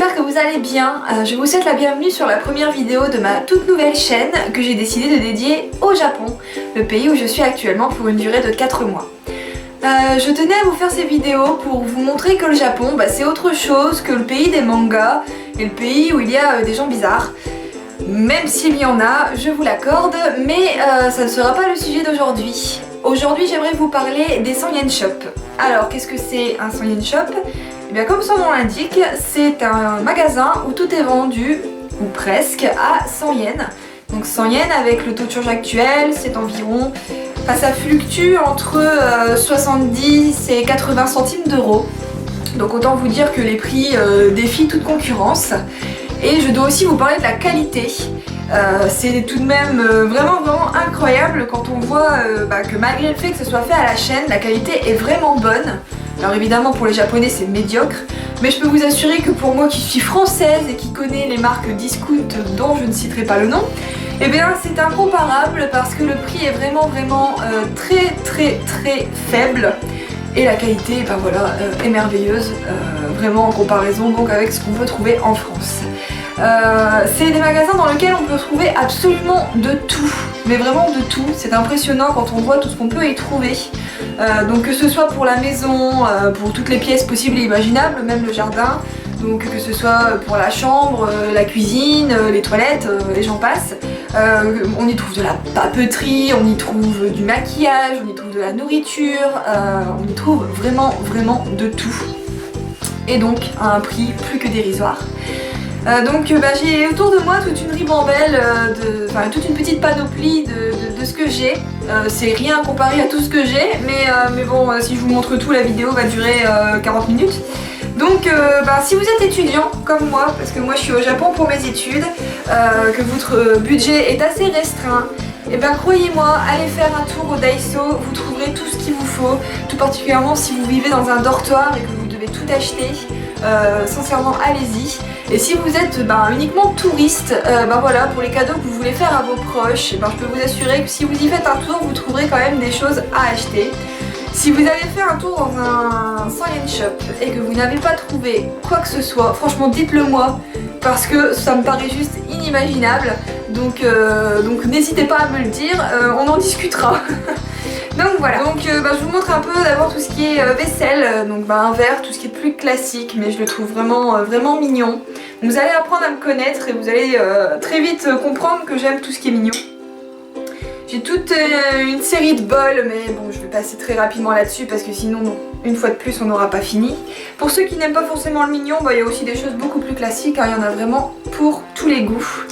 j'espère que vous allez bien. Je vous souhaite la bienvenue sur la première vidéo de ma toute nouvelle chaîne que j'ai décidé de dédier au Japon, le pays où je suis actuellement pour une durée de 4 mois. Je tenais à vous faire ces vidéos pour vous montrer que le Japon, c'est autre chose que le pays des mangas et le pays où il y a des gens bizarres. Même s'il y en a, je vous l'accorde, mais ça ne sera pas le sujet d'aujourd'hui. Aujourd'hui, j'aimerais vous parler des 100 yen shop. Alors, qu'est-ce que c'est un 100 yen shop ? Eh bien, comme son nom l'indique, c'est un magasin où tout est vendu, ou presque, à 100 yens. Donc 100 yens avec le taux de change actuel, c'est environ... ça fluctue entre 70 et 80 centimes d'euros. Donc autant vous dire que les prix défient toute concurrence. Et je dois aussi vous parler de la qualité. C'est tout de même vraiment incroyable quand on voit que malgré le fait que ce soit fait à la chaîne, la qualité est vraiment bonne. Alors évidemment pour les japonais c'est médiocre, mais je peux vous assurer que pour moi qui suis française et qui connais les marques discount dont je ne citerai pas le nom, eh bien c'est incomparable parce que le prix est vraiment très faible. Et la qualité est merveilleuse, vraiment en comparaison donc avec ce qu'on peut trouver en France. C'est des magasins dans lesquels on peut trouver absolument de tout, mais vraiment de tout. C'est impressionnant quand on voit tout ce qu'on peut y trouver. Donc que ce soit pour la maison, pour toutes les pièces possibles et imaginables, même le jardin, donc que ce soit pour la chambre, la cuisine, les toilettes, et j'en passe. On y trouve de la papeterie, on y trouve du maquillage, on y trouve de la nourriture, on y trouve vraiment de tout. Et donc à un prix plus que dérisoire. J'ai autour de moi toute une ribambelle, toute une petite panoplie de ce que j'ai. C'est rien comparé à tout ce que j'ai, mais bon, si je vous montre tout, la vidéo va durer 40 minutes. Donc si vous êtes étudiant comme moi, parce que moi je suis au Japon pour mes études, que votre budget est assez restreint, et croyez-moi, allez faire un tour au Daiso, vous trouverez tout ce qu'il vous faut, tout particulièrement si vous vivez dans un dortoir et que vous devez tout acheter. Sincèrement, allez-y. Et si vous êtes uniquement touriste, pour les cadeaux que vous voulez faire à vos proches, je peux vous assurer que si vous y faites un tour, vous trouverez quand même des choses à acheter. Si vous avez fait un tour dans un 100 yen shop et que vous n'avez pas trouvé quoi que ce soit, franchement dites-le moi parce que ça me paraît juste inimaginable. Donc n'hésitez pas à me le dire, on en discutera. Donc voilà, je vous montre un peu d'abord tout ce qui est vaisselle, un verre, tout ce qui est plus classique, mais je le trouve vraiment mignon. Vous allez apprendre à me connaître et vous allez très vite comprendre que j'aime tout ce qui est mignon. J'ai toute une série de bols, mais bon, je vais passer très rapidement là-dessus parce que sinon, une fois de plus, on n'aura pas fini. Pour ceux qui n'aiment pas forcément le mignon, il y a aussi des choses beaucoup plus classiques, il y en a vraiment pour tous les goûts.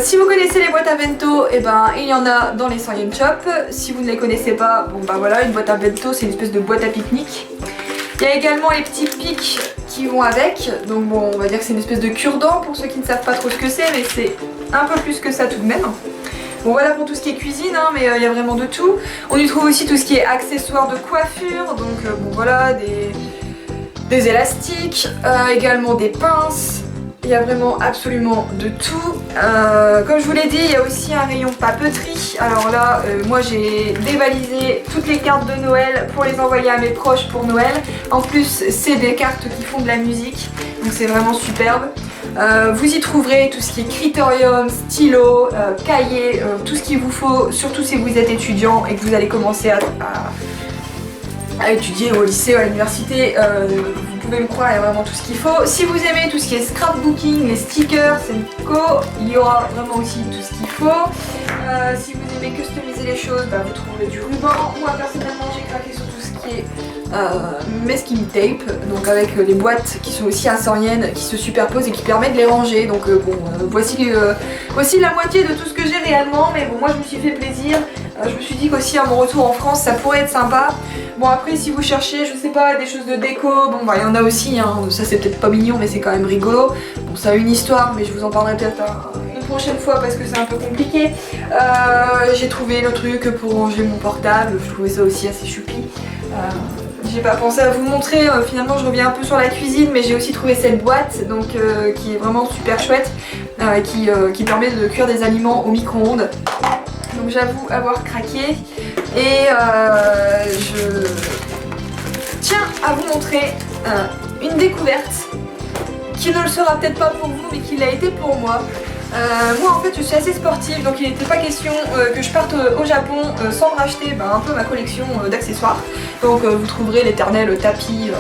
Si vous connaissez les boîtes à bento, il y en a dans les 100 yen shop. Si vous ne les connaissez pas, une boîte à bento c'est une espèce de boîte à pique-nique. Il y a également les petits pics qui vont avec, donc on va dire que c'est une espèce de cure-dent pour ceux qui ne savent pas trop ce que c'est, mais c'est un peu plus que ça tout de même. Bon voilà pour tout ce qui est cuisine, mais il y a vraiment de tout. On y trouve aussi tout ce qui est accessoires de coiffure, donc des élastiques, également des pinces. Il y a vraiment absolument de tout. Comme je vous l'ai dit, il y a aussi un rayon papeterie. Alors là, moi j'ai dévalisé toutes les cartes de Noël pour les envoyer à mes proches pour Noël. En plus, c'est des cartes qui font de la musique, donc c'est vraiment superbe. Vous y trouverez tout ce qui est critérium, stylo, cahier, tout ce qu'il vous faut, surtout si vous êtes étudiant et que vous allez commencer à étudier au lycée ou à l'université. Vous pouvez me croire, il y a vraiment tout ce qu'il faut. Si vous aimez tout ce qui est scrapbooking, les stickers, Senko, il y aura vraiment aussi tout ce qu'il faut. Si vous aimez customiser les choses, vous trouverez du ruban. Moi personnellement j'ai craqué sur tout ce qui est masking tape, donc avec les boîtes qui sont aussi à 100 yens, qui se superposent et qui permettent de les ranger. Donc voici la moitié de tout ce que j'ai réellement, mais bon, moi je me suis fait plaisir. Je me suis dit qu'aussi à mon retour en France ça pourrait être sympa. Bon après si vous cherchez, je sais pas, des choses de déco, il y en a aussi, ça c'est peut-être pas mignon mais c'est quand même rigolo. Bon ça a une histoire mais je vous en parlerai peut-être une prochaine fois parce que c'est un peu compliqué. J'ai trouvé le truc pour ranger mon portable, je trouvais ça aussi assez choupi. J'ai pas pensé à vous montrer, finalement je reviens un peu sur la cuisine, mais j'ai aussi trouvé cette boîte qui est vraiment super chouette, qui permet de cuire des aliments au micro-ondes. Donc j'avoue avoir craqué et je tiens à vous montrer une découverte qui ne le sera peut-être pas pour vous mais qui l'a été pour moi. Moi en fait je suis assez sportive, donc il n'était pas question que je parte au Japon sans me racheter un peu ma collection d'accessoires. Donc vous trouverez l'éternel tapis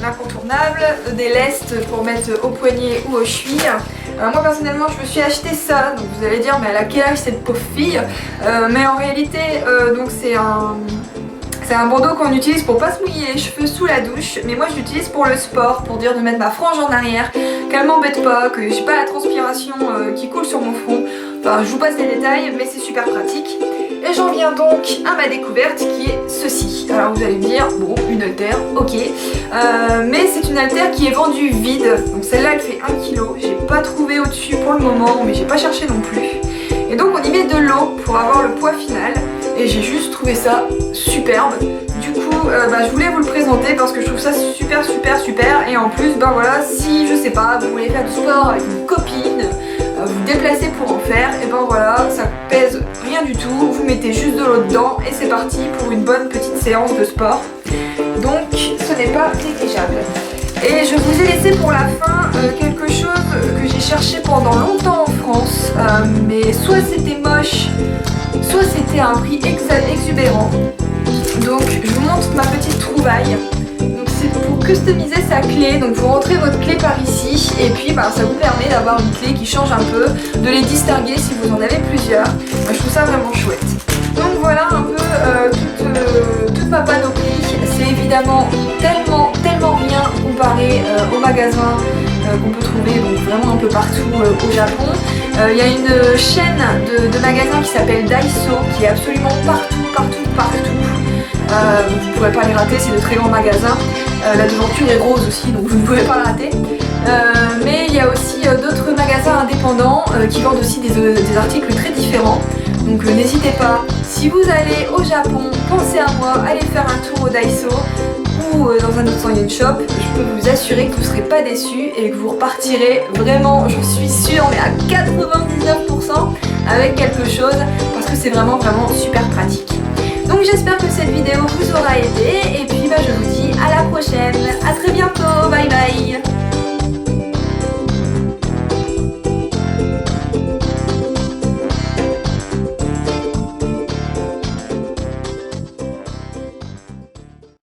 incontournable, des lestes pour mettre au poignet ou aux chevilles. Moi personnellement je me suis acheté ça, donc vous allez dire mais elle a quel âge cette pauvre fille, mais en réalité donc c'est un bandeau qu'on utilise pour pas se mouiller les cheveux sous la douche, mais moi je l'utilise pour le sport, pour dire de mettre ma frange en arrière, qu'elle m'embête pas, que j'ai pas la transpiration qui coule sur mon front. Enfin je vous passe les détails mais c'est super pratique. Et j'en viens donc à ma découverte qui est ceci. Alors vous allez me dire, bon une haltère, ok, mais c'est une haltère qui est vendue vide, donc celle-là elle fait 1 kg, j'ai pas trouvé au-dessus pour le moment, mais j'ai pas cherché non plus. Et donc on y met de l'eau pour avoir le poids final. Et j'ai juste trouvé ça superbe. Du coup je voulais vous le présenter parce que je trouve ça super. Et en plus voilà, si je sais pas, vous voulez faire du sport avec une copine, vous déplacer pour en faire, et voilà, ça pèse rien du tout, vous mettez juste de l'eau dedans et c'est parti pour une bonne petite séance de sport. Donc ce n'est pas négligeable. Et je vous ai laissé pour la fin quelque chose que j'ai cherché pendant longtemps en France, mais soit c'était moche, soit c'était à un prix exubérant. Donc je vous montre ma petite trouvaille. Donc c'est pour customiser sa clé, donc vous rentrez votre clé par ici et puis ça vous permet d'avoir une clé qui change un peu, de les distinguer si vous en avez plusieurs. Moi, je trouve ça vraiment chouette. Donc voilà un peu toute ma panoplie. C'est évidemment tellement rien comparé au magasin qu'on peut trouver donc vraiment un peu partout au Japon. Il y a une chaîne de magasins qui s'appelle Daiso qui est absolument partout. Vous ne pourrez pas les rater, c'est de très grands magasins. La devanture est rose aussi, donc vous ne pouvez pas la rater. Mais il y a aussi d'autres magasins indépendants qui vendent aussi des articles très différents. Donc n'hésitez pas, si vous allez au Japon, pensez à moi, allez faire un tour au Daiso ou dans un autre Sangen Shop. Je peux vous assurer que vous ne serez pas déçus et que vous repartirez vraiment, j'en suis sûre, mais à 99% avec quelque chose parce que c'est vraiment super pratique. Donc j'espère que cette vidéo vous aura aidé et puis je vous dis à la prochaine, à très bientôt, bye.